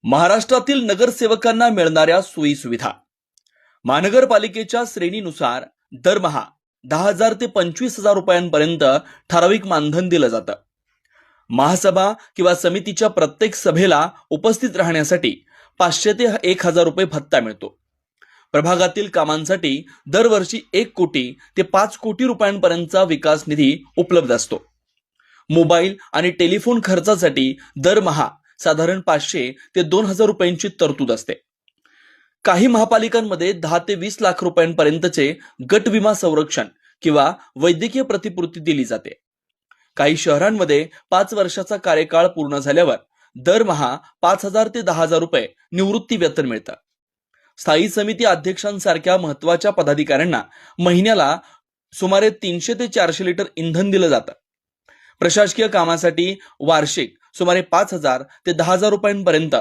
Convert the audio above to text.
महाराष्ट्रातील नगरसेवकांना मिळणाऱ्या सोयी सुविधा. महानगरपालिकेच्या श्रेणीनुसार दरमहा 10,000 ते 25,000 रुपयांपर्यंत ठराविक मानधन दिलं जातं. महासभा किंवा समितीच्या प्रत्येक सभेला उपस्थित राहण्यासाठी 500 ते 1,000 रुपये भत्ता मिळतो. प्रभागातील कामांसाठी दरवर्षी 1 कोटी ते 5 कोटी रुपयांपर्यंतचा विकास निधी उपलब्ध असतो. मोबाईल आणि टेलिफोन खर्चासाठी दरमहा साधारण 500 ते 2,000 रुपयांची तरतूद असते. काही महापालिकांमध्ये 10 ते 20 लाख रुपयांपर्यंतचे गट विमा संरक्षण किंवा वैद्यकीय प्रतिपूर्ती दिली जाते. काही शहरांमध्ये 5 वर्षाचा कार्यकाळ पूर्ण झाल्यावर दरमहा 5,000 ते 10,000 रुपये निवृत्ती वेतन मिळतं. स्थायी समिती अध्यक्षांसारख्या महत्वाच्या पदाधिकाऱ्यांना महिन्याला सुमारे 300 ते 400 लिटर इंधन दिलं जातं. प्रशासकीय कामासाठी वार्षिक सुमारे 5,000 ते 10,000 रुपयांपर्यंत